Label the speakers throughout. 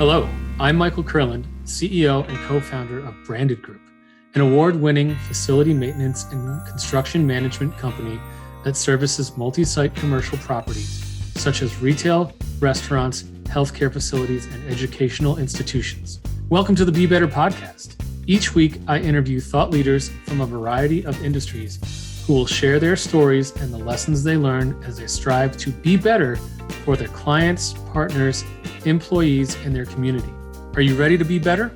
Speaker 1: Hello, I'm Michael Kurland, CEO and co-founder of Branded Group, an award-winning facility maintenance and construction management company that services multi-site commercial properties such as retail, restaurants, healthcare facilities, and educational institutions. Welcome to the Be Better podcast. Each week, I interview thought leaders from a variety of industries who will share their stories and the lessons they learn as they strive to be better for their clients, partners, employees, and their community. Are you ready to be better?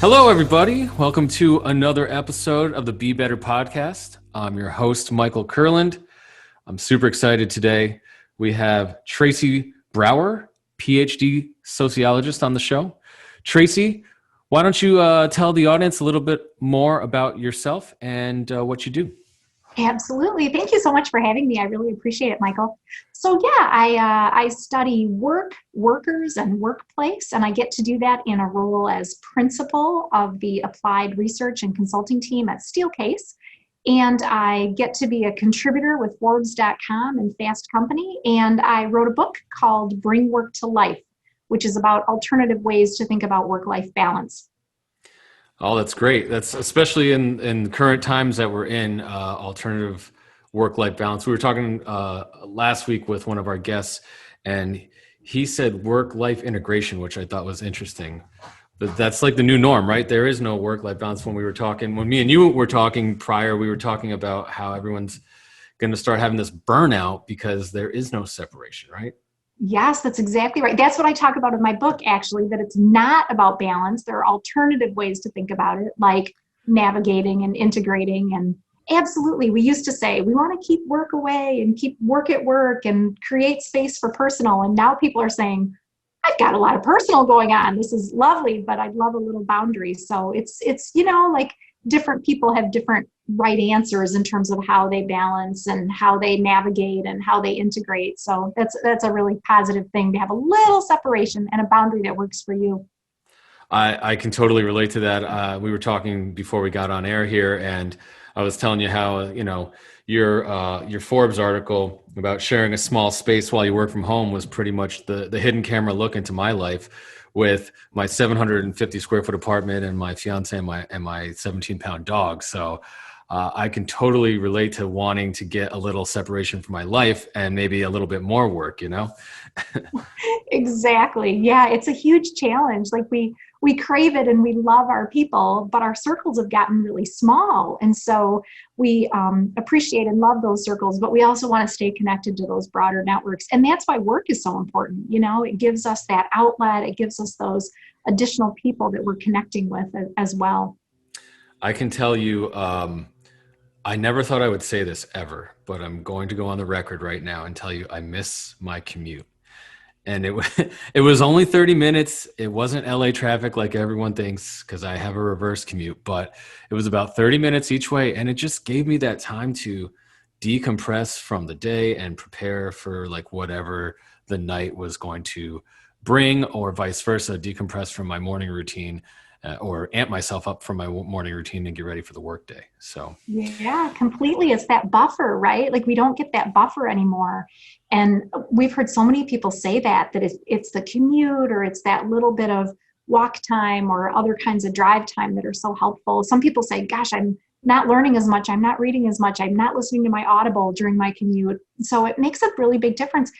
Speaker 1: Hello, everybody. Welcome to another episode of the Be Better podcast. I'm your host, Michael Kurland. I'm super excited today. We have Tracy Brower, PhD sociologist on the show. Tracy, why don't you tell the audience a little bit more about yourself and what you do?
Speaker 2: Absolutely. Thank you so much for having me. I really appreciate it, Michael. So I study workers, and workplace, and I get to do that in a role as principal of the applied research and consulting team at Steelcase. And I get to be a contributor with Forbes.com and Fast Company. And I wrote a book called Bring Work to Life, which is about alternative ways to think about work-life balance.
Speaker 1: Oh, that's great. That's especially in current times that we're in, alternative work-life balance. We were talking last week with one of our guests, and he said work-life integration, which I thought was interesting. But that's like the new norm, right? There is no work-life balance. When me and you were talking prior, we were talking about how everyone's going to start having this burnout because there is no separation, right?
Speaker 2: Yes, that's exactly right. That's what I talk about in my book, actually, that it's not about balance. There are alternative ways to think about it, like navigating and integrating. And absolutely, we used to say, we want to keep work away and keep work at work and create space for personal. And now people are saying, I've got a lot of personal going on. This is lovely, but I'd love a little boundary. So it's like different people have different right answers in terms of how they balance and how they navigate and how they integrate. So that's a really positive thing to have a little separation and a boundary that works for you.
Speaker 1: I can totally relate to that. We were talking before we got on air here, and I was telling you how, your Forbes article about sharing a small space while you work from home was pretty much the hidden camera look into my life with my 750 square foot apartment and my fiance and my 17-pound dog. So I can totally relate to wanting to get a little separation from my life and maybe a little bit more work,
Speaker 2: Exactly. Yeah, it's a huge challenge. Like we crave it and we love our people, but our circles have gotten really small. And so we appreciate and love those circles, but we also want to stay connected to those broader networks. And that's why work is so important. It gives us that outlet. It gives us those additional people that we're connecting with as well.
Speaker 1: I can tell you, I never thought I would say this ever, but I'm going to go on the record right now and tell you I miss my commute. And it was only 30 minutes. It wasn't LA traffic like everyone thinks because I have a reverse commute, but it was about 30 minutes each way. And it just gave me that time to decompress from the day and prepare for like whatever the night was going to bring, or vice versa, decompress from my morning routine or amp myself up from my morning routine and get ready for the workday. So
Speaker 2: yeah, completely. It's that buffer, right? Like we don't get that buffer anymore. And we've heard so many people say that it's the commute or it's that little bit of walk time or other kinds of drive time that are so helpful. Some people say, gosh, I'm not learning as much. I'm not reading as much. I'm not listening to my Audible during my commute. So it makes a really big difference.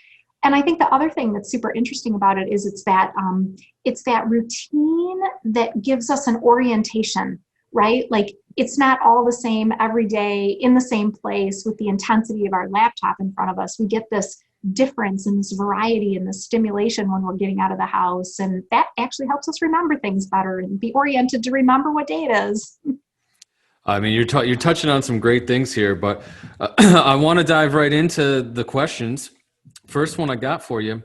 Speaker 2: And I think the other thing that's super interesting about it is it's that routine that gives us an orientation, right? Like it's not all the same every day in the same place with the intensity of our laptop in front of us. We get this difference and this variety and this stimulation when we're getting out of the house. And that actually helps us remember things better and be oriented to remember what day it is.
Speaker 1: I mean, you're touching on some great things here, but I want to dive right into the questions. First one I got for you,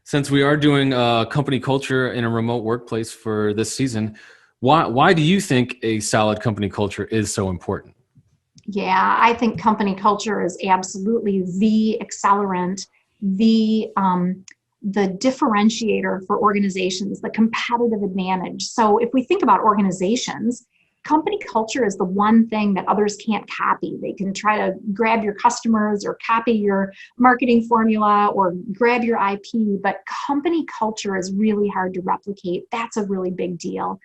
Speaker 1: since we are doing company culture in a remote workplace for this season, why do you think a solid company culture is so important?
Speaker 2: Yeah, I think company culture is absolutely the accelerant, the differentiator for organizations, the competitive advantage. So if we think about organizations, company culture is the one thing that others can't copy. They can try to grab your customers or copy your marketing formula or grab your IP, but company culture is really hard to replicate. That's a really big deal.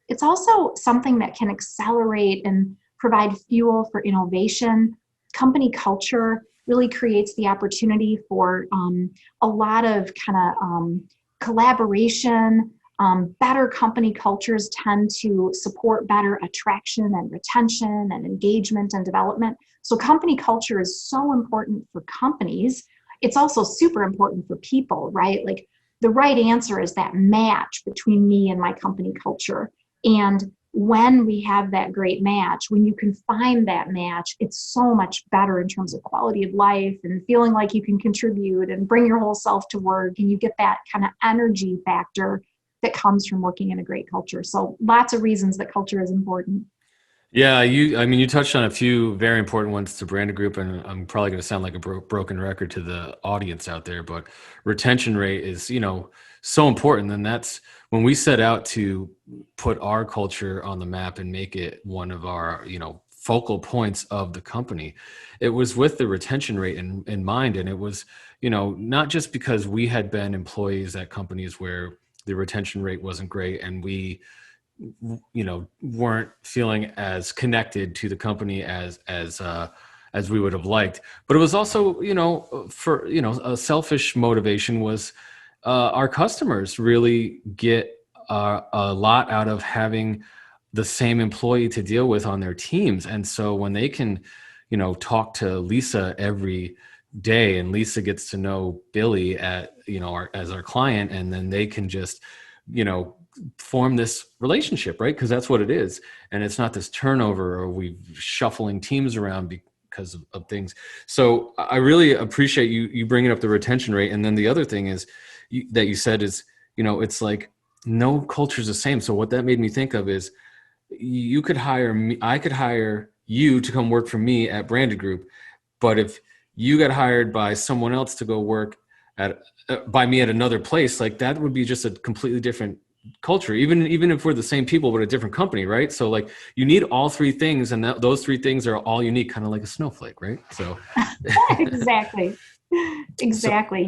Speaker 2: It's also something that can accelerate and provide fuel for innovation. Company culture really creates the opportunity for a lot of collaboration. Better company cultures tend to support better attraction and retention and engagement and development. So company culture is so important for companies. It's also super important for people, right? Like the right answer is that match between me and my company culture. And when we have that great match, when you can find that match, it's so much better in terms of quality of life and feeling like you can contribute and bring your whole self to work. And you get that kind of energy factor that comes from working in a great culture. So lots of reasons that culture is important.
Speaker 3: Yeah, you touched on a few very important ones to Branded Group, and I'm probably going to sound like a broken record to the audience out there, but retention rate is, so important. And that's when we set out to put our culture on the map and make it one of our, focal points of the company. It was with the retention rate in mind. And it was, not just because we had been employees at companies where the retention rate wasn't great and we weren't feeling as connected to the company as we would have liked. But it was also, for a selfish motivation was our customers really get a lot out of having the same employee to deal with on their teams. And so when they can, talk to Lisa every day, and Lisa gets to know Billy as our client, and then they can just, form this relationship, right? Because that's what it is. And it's not this turnover or we shuffling teams around because of things. So I really appreciate you bringing up the retention rate. And then the other thing is that you said is, it's like no culture is the same. So what that made me think of is you could hire me, I could hire you to come work for me at Branded Group. But if you got hired by someone else to go work by me at another place, like that would be just a completely different culture, even if we're the same people but a different company, right? So like you need all three things, and those three things are all unique, kind of like a snowflake, right? So
Speaker 2: exactly.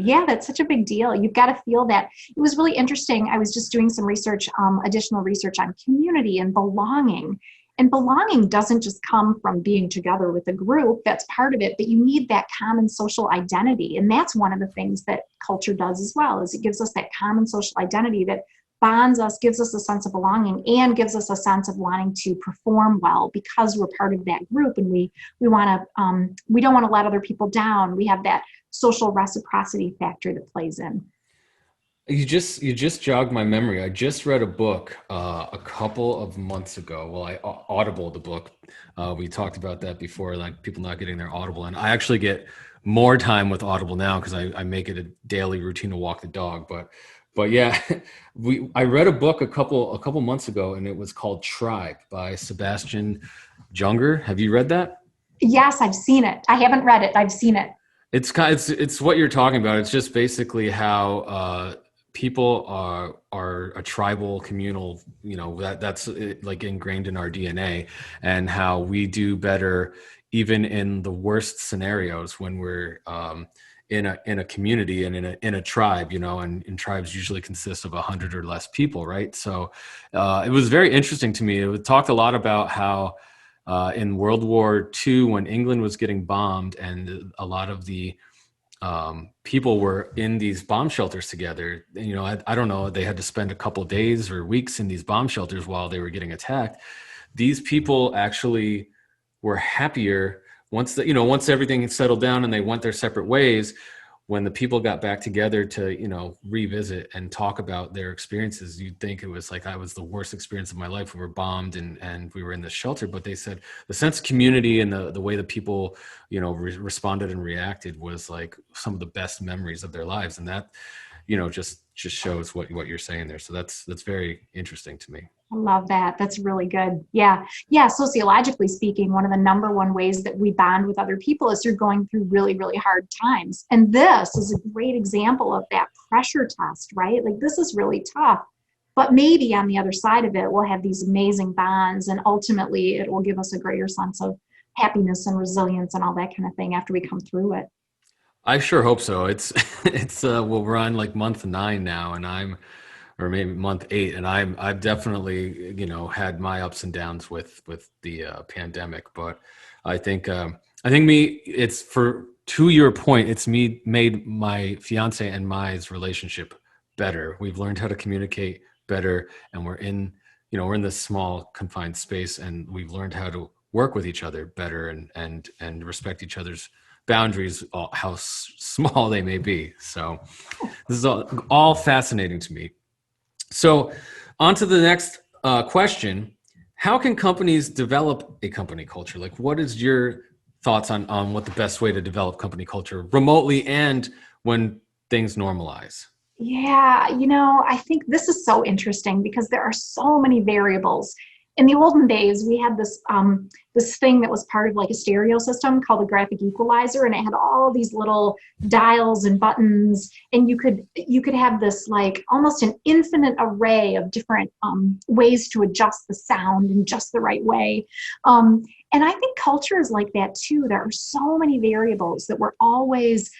Speaker 2: Yeah, that's such a big deal. You've got to feel that. It was really interesting. I was just doing some research, additional research on community and belonging. And belonging doesn't just come from being together with a group. That's part of it, but you need that common social identity. And that's one of the things that culture does as well, is it gives us that common social identity that bonds us, gives us a sense of belonging, and gives us a sense of wanting to perform well because we're part of that group, and we want to we don't want to let other people down. We have that social reciprocity factor that plays in.
Speaker 3: You just jogged my memory. I just read a book a couple of months ago. Well, I audibled the book. We talked about that before, like people not getting their Audible, and I actually get more time with Audible now because I make it a daily routine to walk the dog. But yeah, I read a book a couple months ago, and it was called Tribe by Sebastian Junger. Have you read that?
Speaker 2: Yes, I've seen it. I haven't read it. I've seen it.
Speaker 3: It's what you're talking about. It's just basically how people are a tribal, communal. That's like ingrained in our DNA, and how we do better even in the worst scenarios when we're in a community and in a tribe, and tribes usually consist of 100 or less people, right? So it was very interesting to me. It talked a lot about how in World War II, when England was getting bombed and a lot of the people were in these bomb shelters together, I don't know, they had to spend a couple of days or weeks in these bomb shelters while they were getting attacked. These people actually were happier once everything settled down and they went their separate ways. When the people got back together to, revisit and talk about their experiences, you'd think it was like, I was the worst experience of my life. We were bombed and we were in the shelter, but they said the sense of community and the way that people, responded and reacted was like some of the best memories of their lives. And that, just shows what you're saying there. So that's very interesting to me.
Speaker 2: I love that. That's really good. Yeah. Sociologically speaking, one of the number one ways that we bond with other people is you're going through really, really hard times. And this is a great example of that pressure test, right? Like this is really tough, But maybe on the other side of it, we'll have these amazing bonds, and ultimately it will give us a greater sense of happiness and resilience and all that kind of thing after we come through it.
Speaker 3: I sure hope so. It's well, we're on like month 9 now, and or maybe month 8, and I've definitely, had my ups and downs with the pandemic. But I think it's for, to your point, it's made my fiance and my's relationship better. We've learned how to communicate better, and we're in this small confined space, and we've learned how to work with each other better, and respect each other's boundaries, how small they may be. So this is all fascinating to me. So on to the next question. How can companies develop a company culture? Like, what is your thoughts on what the best way to develop company culture remotely and when things normalize?
Speaker 2: Yeah, I think this is so interesting because there are so many variables. In the olden days, we had this thing that was part of like a stereo system called a graphic equalizer, and it had all these little dials and buttons, and you could have this like almost an infinite array of different ways to adjust the sound in just the right way. And I think culture is like that too. There are so many variables that we're always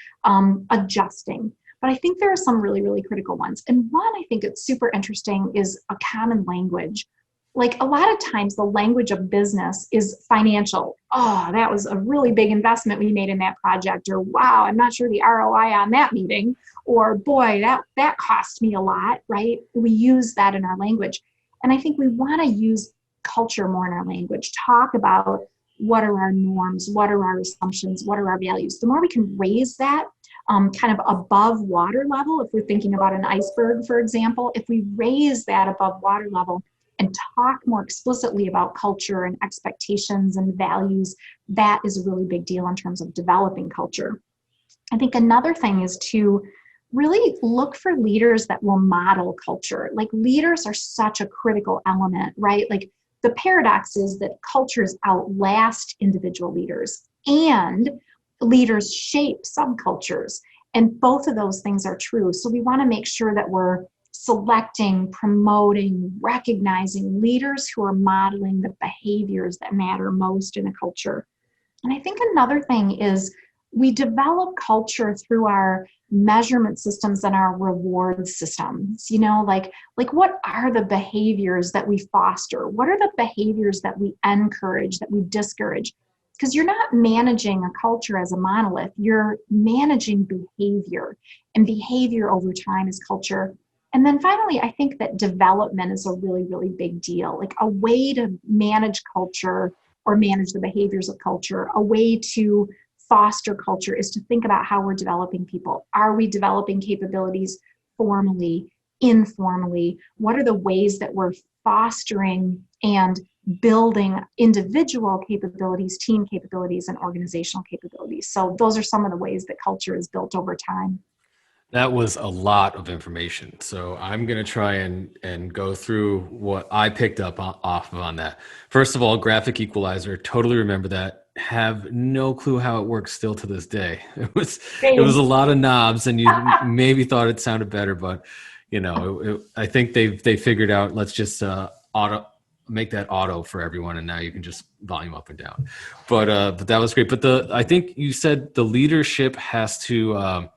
Speaker 2: adjusting. But I think there are some really, really critical ones. And one I think it's super interesting is a common language. Like a lot of times the language of business is financial. Oh, that was a really big investment we made in that project. Or wow, I'm not sure the ROI on that meeting. Or boy, that cost me a lot, right? We use that in our language. And I think we want to use culture more in our language. Talk about what are our norms, what are our assumptions, what are our values. The more we can raise that kind of above water level, if we're thinking about an iceberg, for example, if we raise that above water level and talk more explicitly about culture and expectations and values, that is a really big deal in terms of developing culture. I think another thing is to really look for leaders that will model culture. Like leaders are such a critical element, right? Like the paradox is that cultures outlast individual leaders, and leaders shape subcultures. And both of those things are true. So we want to make sure that we're selecting, promoting, recognizing leaders who are modeling the behaviors that matter most in a culture. And I think another thing is we develop culture through our measurement systems and our reward systems. Like what are the behaviors that we foster? What are the behaviors that we encourage, that we discourage? Because you're not managing a culture as a monolith, you're managing behavior, and behavior over time is culture. And then finally, I think that development is a really, really big deal. Like a way to manage culture or manage the behaviors of culture, a way to foster culture is to think about how we're developing people. Are we developing capabilities formally, informally? What are the ways that we're fostering and building individual capabilities, team capabilities, and organizational capabilities? So those are some of the ways that culture is built over time.
Speaker 3: That was a lot of information. So I'm going to try and go through what I picked up off of on that. First of all, graphic equalizer, totally remember that. Have no clue how it works still to this day. It was a lot of knobs, and you maybe thought it sounded better, but I think they figured out, let's just make that auto for everyone, and now you can just volume up and down. But that was great. But I think you said the leadership has to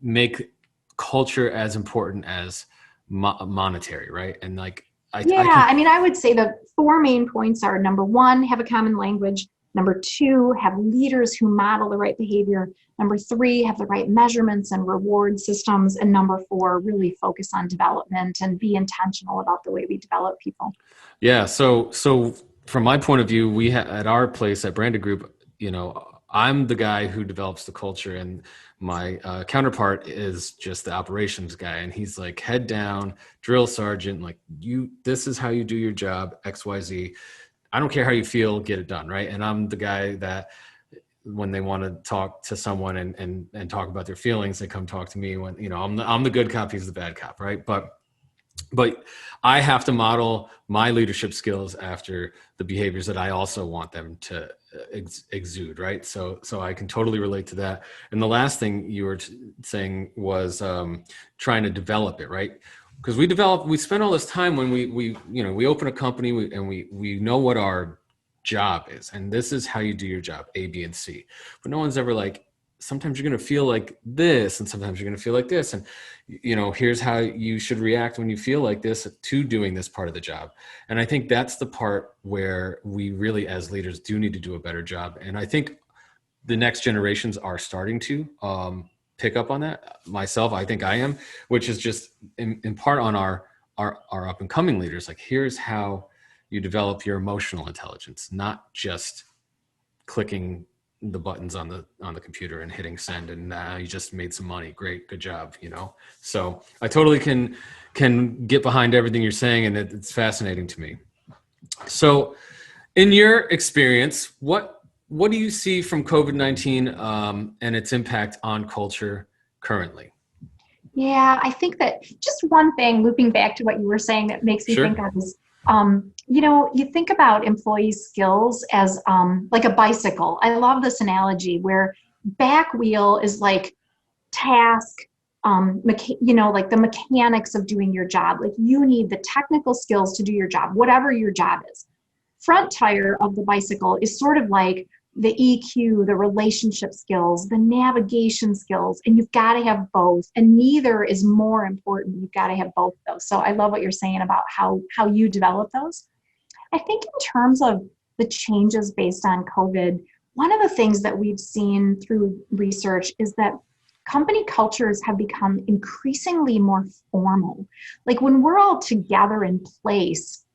Speaker 3: make culture as important as monetary, right? And like,
Speaker 2: I would say the 4 main points are: number 1, have a common language; number 2, have leaders who model the right behavior; number 3, have the right measurements and reward systems; and number 4, really focus on development and be intentional about the way we develop people.
Speaker 3: Yeah. So from my point of view, we at our place at Branded Group, I'm the guy who develops the culture, and my counterpart is just the operations guy, and he's like head down, drill sergeant, like this is how you do your job, XYZ. I don't care how you feel, get it done, right? And I'm the guy that when they want to talk to someone and talk about their feelings, they come talk to me. When I'm the good cop, he's the bad cop, right? But I have to model my leadership skills after the behaviors that I also want them to exude, right? So I can totally relate to that. And the last thing you were saying was trying to develop it, right? because we spend all this time when we open a company and we know what our job is, and this is how you do your job, A, B, and C. But no one's ever like, sometimes you're going to feel like this, and sometimes you're going to feel like this, and here's how you should react when you feel like this to doing this part of the job. And I think that's the part where we really, as leaders, do need to do a better job. And I think the next generations are starting to pick up on that. Myself, I think I am, which is just in part on our up and coming leaders. Like, here's how you develop your emotional intelligence, not just clicking the buttons on the computer and hitting send and you just made some money. Great, good job. So I totally can get behind everything you're saying, and it's fascinating to me. So in your experience, what do you see from COVID-19 and its impact on culture currently?
Speaker 2: Yeah, I think that just one thing, looping back to what you were saying, that makes me
Speaker 3: Sure.
Speaker 2: think of is, you think about employee skills as like a bicycle. I love this analogy where back wheel is like task, like the mechanics of doing your job. Like, you need the technical skills to do your job, whatever your job is. Front tire of the bicycle is sort of like the EQ, the relationship skills, the navigation skills, and you've got to have both, and neither is more important. You've got to have both of those. So I love what you're saying about how you develop those. I think in terms of the changes based on COVID, one of the things that we've seen through research is that company cultures have become increasingly more formal. Like, when we're all together in place,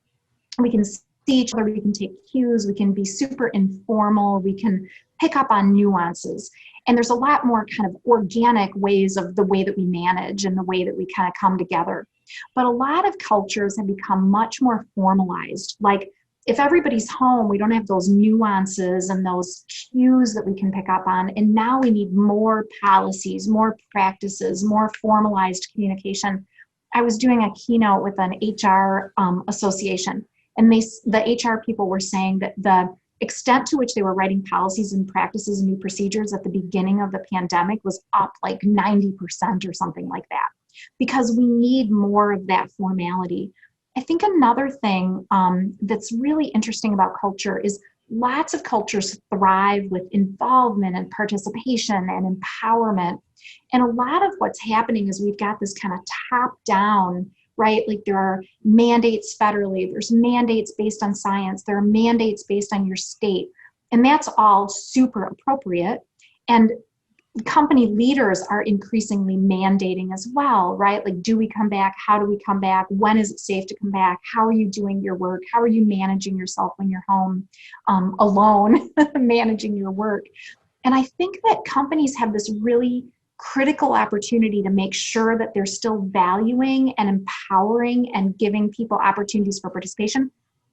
Speaker 2: we can see each other, we can take cues, we can be super informal, we can pick up on nuances. And there's a lot more kind of organic ways of the way that we manage and the way that we kind of come together. But a lot of cultures have become much more formalized. Like, if everybody's home, we don't have those nuances and those cues that we can pick up on. And now we need more policies, more practices, more formalized communication. I was doing a keynote with an HR association, and the HR people were saying that the extent to which they were writing policies and practices and new procedures at the beginning of the pandemic was up like 90% or something like that, because we need more of that formality. I think another thing that's really interesting about culture is lots of cultures thrive with involvement and participation and empowerment. And a lot of what's happening is we've got this kind of top-down, right? Like, there are mandates federally, there's mandates based on science, there are mandates based on your state, and that's all super appropriate. And company leaders are increasingly mandating as well, right? Like, do we come back? How do we come back? When is it safe to come back? How are you doing your work? How are you managing yourself when you're home alone, managing your work? And I think that companies have this really critical opportunity to make sure that they're still valuing and empowering and giving people opportunities for participation.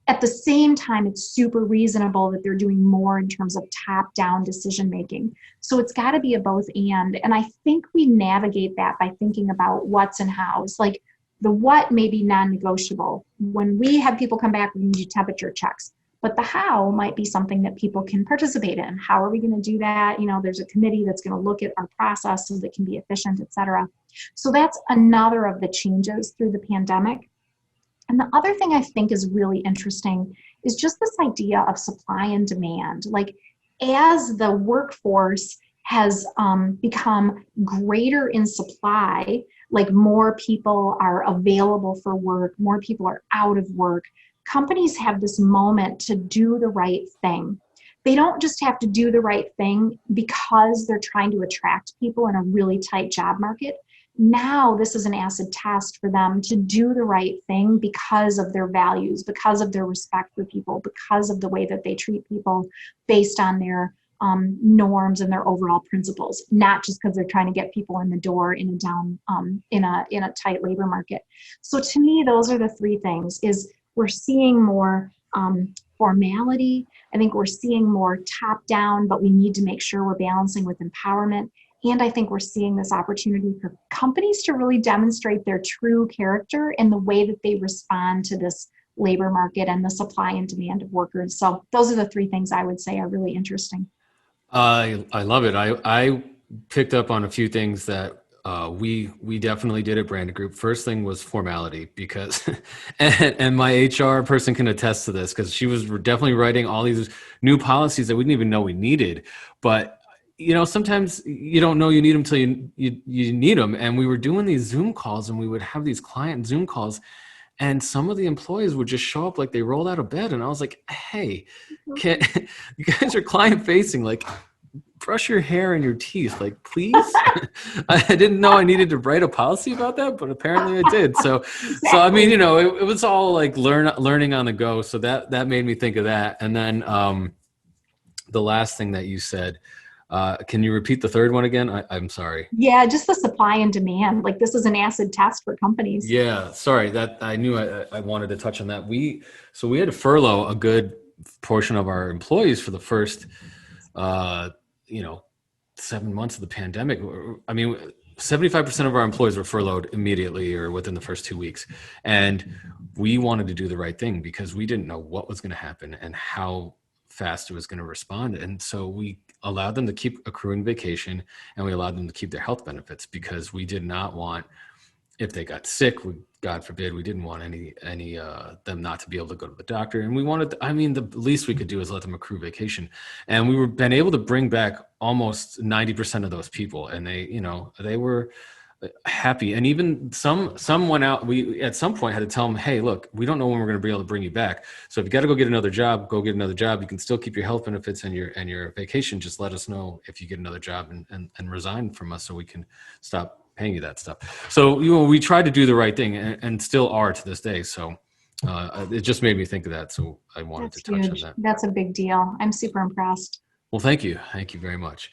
Speaker 2: At the same time, it's super reasonable that they're doing more in terms of top-down decision making. So it's got to be a both and. And I think we navigate that by thinking about what's and how's. Like, the what may be non-negotiable. When we have people come back, we can do temperature checks. But the how might be something that people can participate in. How are we going to do that? There's a committee that's going to look at our process so that it can be efficient, et cetera. So that's another of the changes through the pandemic. And the other thing I think is really interesting is just this idea of supply and demand. Like, as the workforce has become greater in supply, like more people are available for work, more people are out of work, companies have this moment to do the right thing. They don't just have to do the right thing because they're trying to attract people in a really tight job market. Now this is an acid test for them to do the right thing because of their values, because of their respect for people, because of the way that they treat people based on their norms and their overall principles, not just because they're trying to get people in the door in a tight labor market. So to me, those are the three things. Is we're seeing more formality. I think we're seeing more top down, but we need to make sure we're balancing with empowerment. And I think we're seeing this opportunity for companies to really demonstrate their true character in the way that they respond to this labor market and the supply and demand of workers. So those are the three things I would say are really interesting.
Speaker 3: I love it. I picked up on a few things that we definitely did at Branded Group. First thing was formality, because, and my HR person can attest to this, because she was definitely writing all these new policies that we didn't even know we needed. But sometimes you don't know you need them till you need them. And we were doing these Zoom calls, and we would have these client Zoom calls, and some of the employees would just show up like they rolled out of bed, and I was like, "Hey, you guys are client facing, like, brush your hair and your teeth, like, please." I didn't know I needed to write a policy about that, but apparently I did. So I mean, it was all like learning on the go. So that made me think of that. And then the last thing that you said, can you repeat the third one again? I'm sorry.
Speaker 2: Yeah, just the supply and demand. Like, this is an acid test for companies.
Speaker 3: Yeah, sorry, that I knew I wanted to touch on that. We had to furlough a good portion of our employees for the first 7 months of the pandemic. I mean, 75% of our employees were furloughed immediately or within the first 2 weeks. And we wanted to do the right thing because we didn't know what was going to happen and how fast it was going to respond. And so we allowed them to keep accruing vacation, and we allowed them to keep their health benefits, because we did not want, if they got sick, God forbid, we didn't want any them not to be able to go to the doctor. And we wanted, the least we could do is let them accrue vacation. And we were been able to bring back almost 90% of those people. And they were happy. And even some went out. We at some point had to tell them, hey, look, we don't know when we're going to be able to bring you back. So if you got to go get another job, go get another job. You can still keep your health benefits and your vacation. Just let us know if you get another job and resign from us, so we can stop paying you that stuff. So we tried to do the right thing, and still are to this day. So it just made me think of that. So I wanted to touch on that.
Speaker 2: That's a big deal. I'm super impressed.
Speaker 3: Well, thank you very much.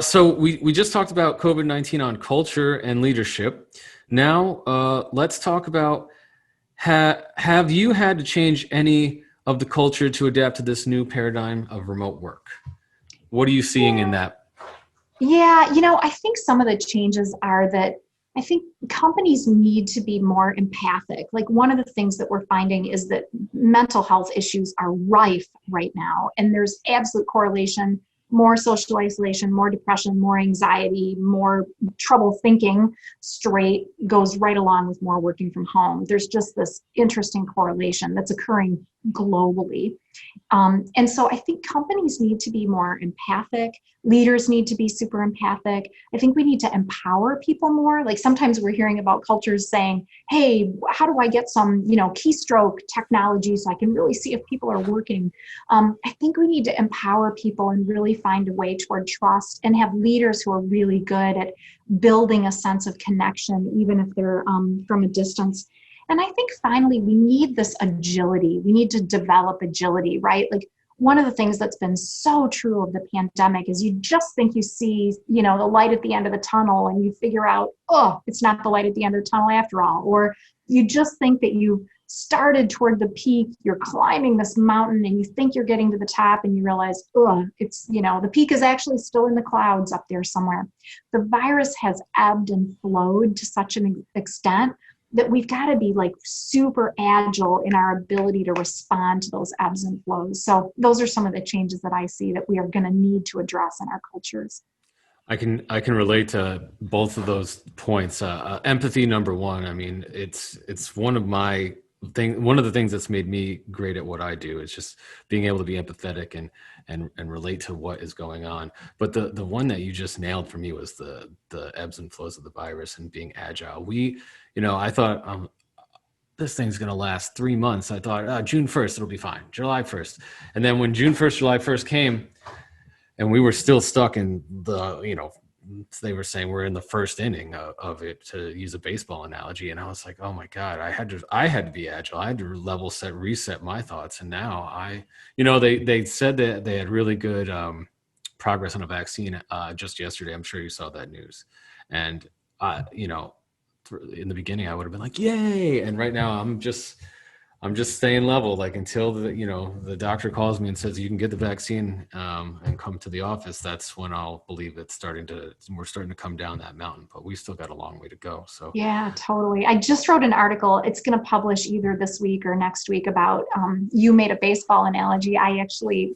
Speaker 3: So we just talked about COVID-19 on culture and leadership. Now let's talk about, have you had to change any of the culture to adapt to this new paradigm of remote work? What are you seeing in that?
Speaker 2: Yeah, I think some of the changes are that I think companies need to be more empathic. Like, one of the things that we're finding is that mental health issues are rife right now, and there's absolute correlation. More social isolation, more depression, more anxiety, more trouble thinking straight goes right along with more working from home. There's just this interesting correlation that's occurring globally. And so I think companies need to be more empathic. Leaders need to be super empathic. I think we need to empower people more. Like, sometimes we're hearing about cultures saying, hey, how do I get some, keystroke technology so I can really see if people are working? I think we need to empower people and really find a way toward trust, and have leaders who are really good at building a sense of connection, even if they're from a distance. And I think finally, we need this agility. We need to develop agility, right? Like, one of the things that's been so true of the pandemic is you just think you see, the light at the end of the tunnel, and you figure out, oh, it's not the light at the end of the tunnel after all. Or you just think that you started toward the peak, you're climbing this mountain, and you think you're getting to the top, and you realize, oh, it's, the peak is actually still in the clouds up there somewhere. The virus has ebbed and flowed to such an extent that we've got to be like super agile in our ability to respond to those ebbs and flows. So those are some of the changes that I see that we are going to need to address in our cultures.
Speaker 3: I can relate to both of those points. Empathy, number one. I mean, it's one of the things that's made me great at what I do. Is just being able to be empathetic and relate to what is going on. But the one that you just nailed for me was the ebbs and flows of the virus and being agile. I thought this thing's going to last 3 months. I thought June 1st, it'll be fine. July 1st. And then when June 1st, July 1st came, and we were still stuck in they were saying we're in the first inning of it, to use a baseball analogy. And I was like, oh my God, I had to be agile. I had to level set, reset my thoughts. And now they said that they had really good progress on a vaccine just yesterday. I'm sure you saw that news. And, in the beginning, I would have been like, yay. And right now I'm just staying level, like, until the doctor calls me and says you can get the vaccine and come to the office. That's when I'll believe we're starting to come down that mountain, but we still got a long way to go. So
Speaker 2: yeah, totally. I just wrote an article. It's going to publish either this week or next week about, you made a baseball analogy. I actually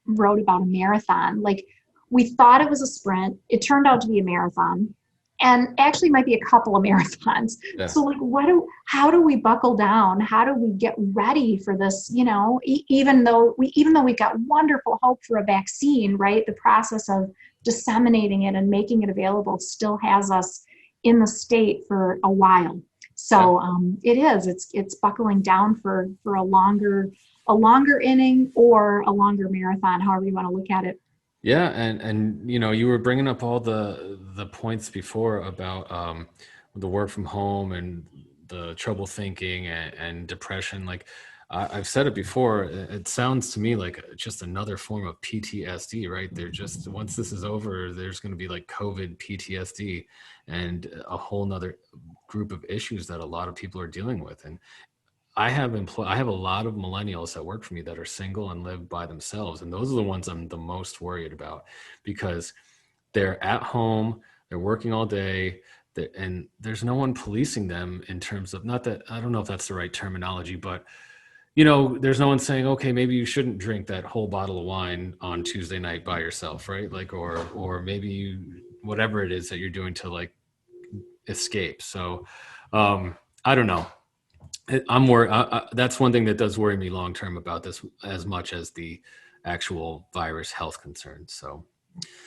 Speaker 2: wrote about a marathon. Like, we thought it was a sprint. It turned out to be a marathon. and actually might be a couple of marathons.
Speaker 3: Yeah.
Speaker 2: So like, how do we buckle down? How do we get ready for this? You know, even though we've got wonderful hope for a vaccine, right? The process of disseminating it and making it available still has us in the state for a while. So it's buckling down for a longer inning or a longer marathon, however you want to look at it.
Speaker 3: Yeah, and you know, you were bringing up all the points before about the work from home and the trouble thinking and depression. Like I've said it before, it sounds to me like just another form of PTSD, right? They're just, once this is over, there's going to be like COVID PTSD and a whole nother group of issues that a lot of people are dealing with. And I have a lot of millennials that work for me that are single and live by themselves. And those are the ones I'm the most worried about, because they're at home, they're working all day, and there's no one policing them in terms of, not that, I don't know if that's the right terminology, but you know, there's no one saying, okay, maybe you shouldn't drink that whole bottle of wine on Tuesday night by yourself, right? Like, or maybe you, whatever it is that you're doing to like escape. So I don't know. I'm worried. That's one thing that does worry me long term about this, as much as the actual virus health concerns. So,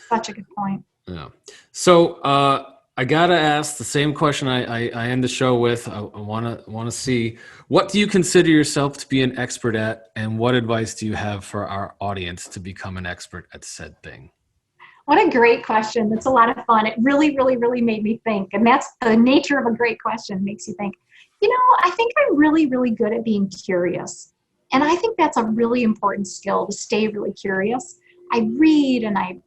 Speaker 2: such a good point.
Speaker 3: Yeah. So I gotta ask the same question I end the show with. I wanna see, what do you consider yourself to be an expert at, and what advice do you have for our audience to become an expert at said thing?
Speaker 2: What a great question. It's a lot of fun. It really, really, really made me think. And that's the nature of a great question, makes you think. You know, I think I'm really, really good at being curious. And I think that's a really important skill, to stay really curious. I read and I'm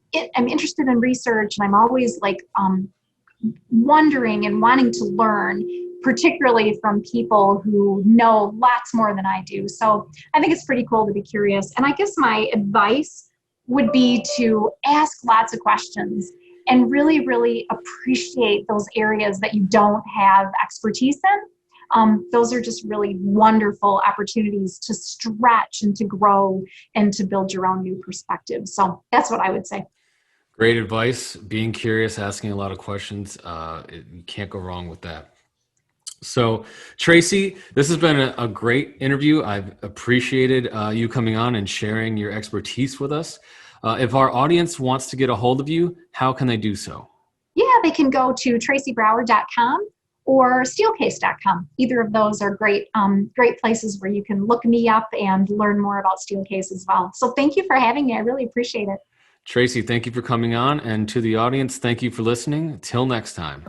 Speaker 2: interested in research, and I'm always like wondering and wanting to learn, particularly from people who know lots more than I do. So I think it's pretty cool to be curious. And I guess my advice would be to ask lots of questions and really, really appreciate those areas that you don't have expertise in. Those are just really wonderful opportunities to stretch and to grow and to build your own new perspective. So that's what I would say.
Speaker 3: Great advice. Being curious, asking a lot of questions. You can't go wrong with that. So, Tracy, this has been a great interview. I've appreciated you coming on and sharing your expertise with us. If our audience wants to get a hold of you, how can they do so? Yeah,
Speaker 2: they can go to tracybrower.com or steelcase.com. Either of those are great places where you can look me up and learn more about Steelcase as well. So thank you for having me. I really appreciate it.
Speaker 3: Tracy, thank you for coming on. And to the audience, thank you for listening. Till next time.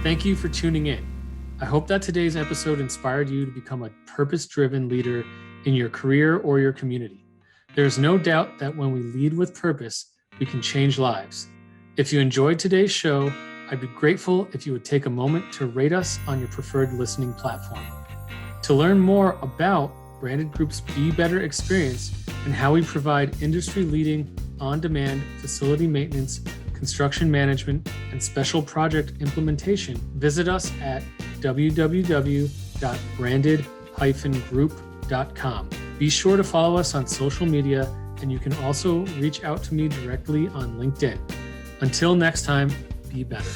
Speaker 1: Thank you for tuning in. I hope that today's episode inspired you to become a purpose-driven leader in your career or your community. There's no doubt that when we lead with purpose, we can change lives. If you enjoyed today's show, I'd be grateful if you would take a moment to rate us on your preferred listening platform. To learn more about Branded Group's Be Better experience and how we provide industry-leading, on-demand facility maintenance, construction management, and special project implementation, visit us at www.branded-group.com. Be sure to follow us on social media, and you can also reach out to me directly on LinkedIn. Until next time, be better.